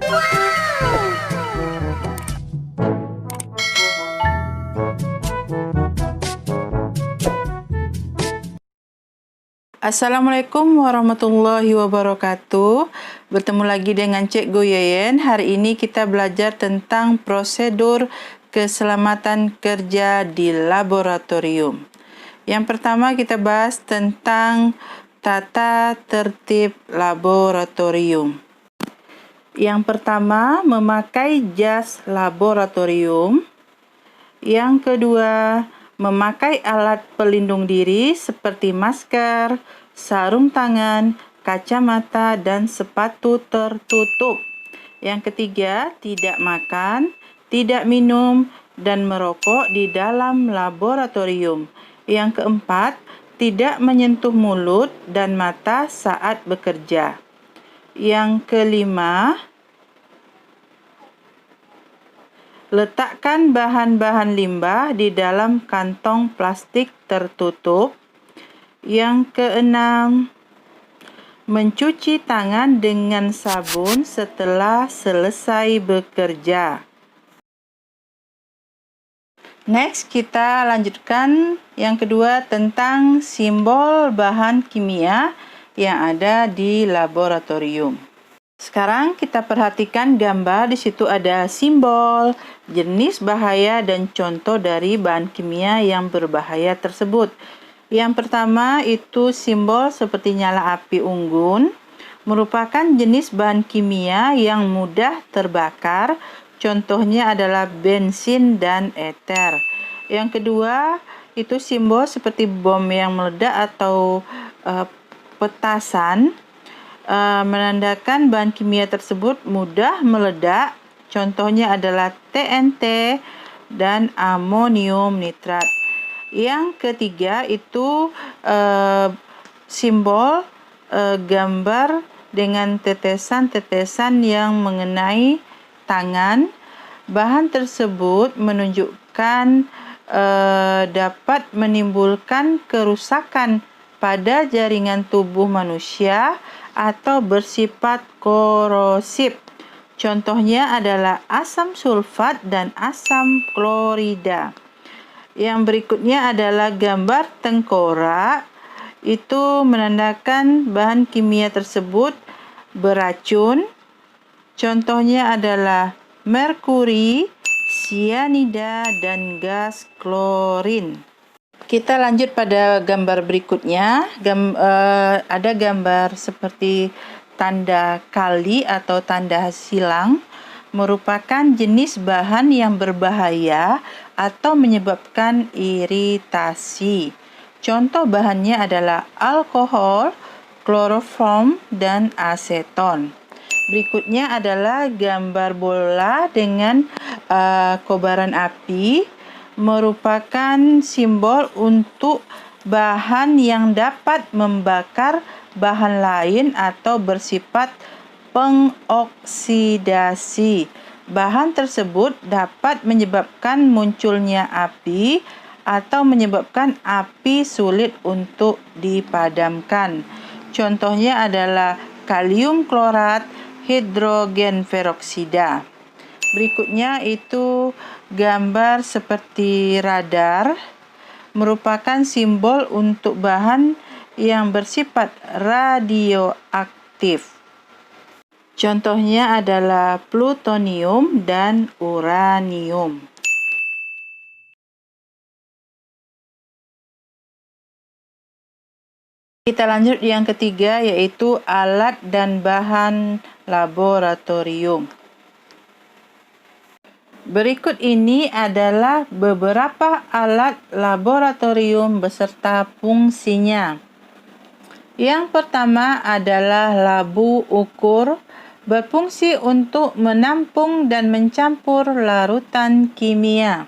Assalamualaikum warahmatullahi wabarakatuh. Bertemu lagi dengan Cikgu Yeyen. Hari ini kita belajar tentang prosedur keselamatan kerja di laboratorium. Yang pertama kita bahas tentang tata tertib laboratorium. Yang pertama, memakai jas laboratorium. Yang kedua, memakai alat pelindung diri seperti masker, sarung tangan, kacamata, dan sepatu tertutup. Yang ketiga, tidak makan, tidak minum, dan merokok di dalam laboratorium. Yang keempat, tidak menyentuh mulut dan mata saat bekerja. Yang kelima, letakkan bahan-bahan limbah di dalam kantong plastik tertutup. Yang keenam, mencuci tangan dengan sabun setelah selesai bekerja. Next, kita lanjutkan yang kedua tentang simbol bahan kimia yang ada di laboratorium. Sekarang kita perhatikan gambar, di situ ada simbol, jenis bahaya dan contoh dari bahan kimia yang berbahaya tersebut. Yang pertama itu simbol seperti nyala api unggun, merupakan jenis bahan kimia yang mudah terbakar, contohnya adalah bensin dan eter. Yang kedua itu simbol seperti bom yang meledak atau petasan, menandakan bahan kimia tersebut mudah meledak, contohnya adalah TNT dan amonium nitrat. Yang ketiga itu simbol gambar dengan tetesan-tetesan yang mengenai tangan. Bahan tersebut menunjukkan dapat menimbulkan kerusakan pada jaringan tubuh manusia atau bersifat korosif. Contohnya adalah asam sulfat dan asam klorida. Yang berikutnya adalah gambar tengkorak. Itu menandakan bahan kimia tersebut beracun. Contohnya adalah merkuri, sianida, dan gas klorin. Kita lanjut pada gambar berikutnya. Ada gambar seperti tanda kali atau tanda silang, merupakan jenis bahan yang berbahaya atau menyebabkan iritasi. Contoh bahannya adalah alkohol, kloroform, dan aseton. Berikutnya adalah gambar bola dengan kobaran api, merupakan simbol untuk bahan yang dapat membakar bahan lain atau bersifat pengoksidasi. Bahan tersebut dapat menyebabkan munculnya api atau menyebabkan api sulit untuk dipadamkan. Contohnya adalah kalium klorat, hidrogen peroksida. Berikutnya itu gambar seperti radar, merupakan simbol untuk bahan yang bersifat radioaktif. Contohnya adalah plutonium dan uranium. Kita lanjut yang ketiga, yaitu alat dan bahan laboratorium. Berikut ini adalah beberapa alat laboratorium beserta fungsinya. Yang pertama adalah labu ukur, berfungsi untuk menampung dan mencampur larutan kimia.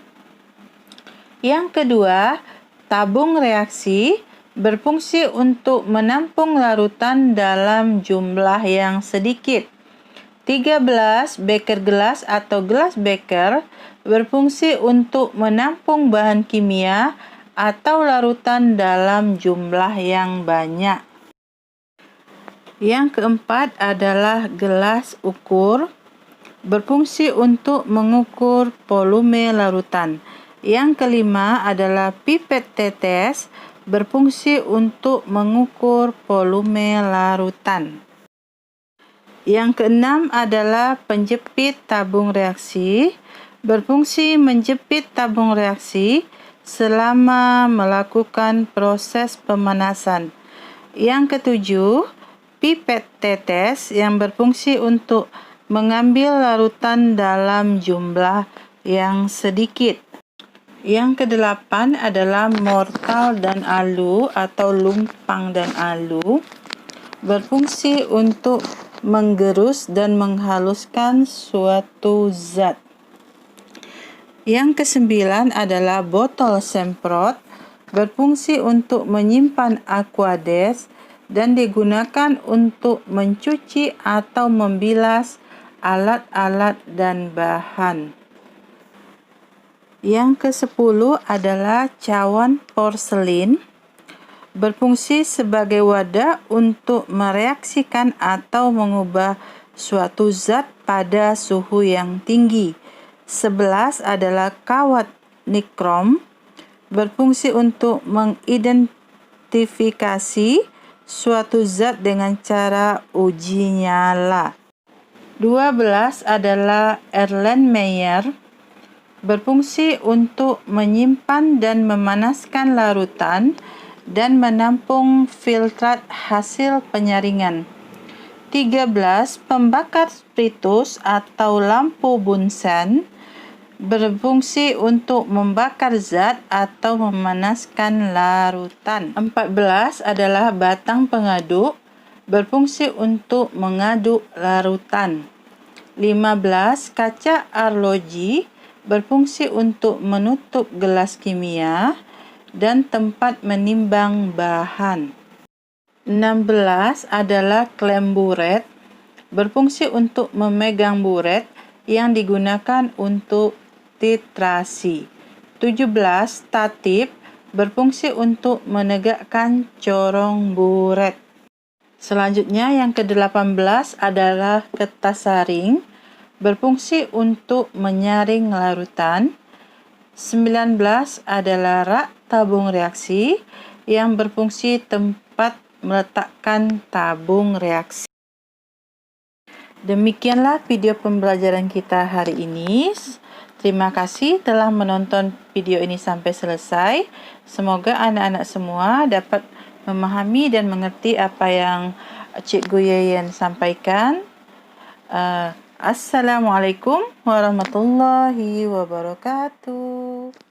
Yang kedua, tabung reaksi, berfungsi untuk menampung larutan dalam jumlah yang sedikit. 13. Beker gelas atau gelas beker berfungsi untuk menampung bahan kimia atau larutan dalam jumlah yang banyak. Yang keempat adalah gelas ukur. berfungsi untuk mengukur volume larutan. Yang kelima adalah pipet tetes, berfungsi untuk mengukur volume larutan. Yang keenam adalah penjepit tabung reaksi, berfungsi menjepit tabung reaksi selama melakukan proses pemanasan. Yang ketujuh, pipet tetes yang berfungsi untuk mengambil larutan dalam jumlah yang sedikit. Yang kedelapan adalah mortal dan alu atau lumpang dan alu, berfungsi untuk menggerus dan menghaluskan suatu zat. Yang kesembilan adalah botol semprot, berfungsi untuk menyimpan aquades dan digunakan untuk mencuci atau membilas alat-alat dan bahan. Yang ke-10 adalah cawan porselin, berfungsi sebagai wadah untuk mereaksikan atau mengubah suatu zat pada suhu yang tinggi. 11 adalah kawat nikrom, berfungsi untuk mengidentifikasi suatu zat dengan cara uji nyala. 12 adalah Erlenmeyer, berfungsi untuk menyimpan dan memanaskan larutan dan menampung filtrat hasil penyaringan. 13. Pembakar spiritus atau lampu Bunsen, berfungsi untuk membakar zat atau memanaskan larutan. 14 adalah batang pengaduk, berfungsi untuk mengaduk larutan. 15. Kaca arloji, berfungsi untuk menutup gelas kimia dan tempat menimbang bahan. 16 adalah klem buret, berfungsi untuk memegang buret yang digunakan untuk titrasi. 17 tatip, berfungsi untuk menegakkan corong buret. Selanjutnya yang ke-18 adalah kertas saring, berfungsi untuk menyaring larutan. 19 adalah rak tabung reaksi yang berfungsi tempat meletakkan tabung reaksi. Demikianlah video pembelajaran kita hari ini. Terima kasih telah menonton video ini sampai selesai. Semoga anak-anak semua dapat memahami dan mengerti apa yang Cikgu Yeyen sampaikan. Assalamualaikum warahmatullahi wabarakatuh.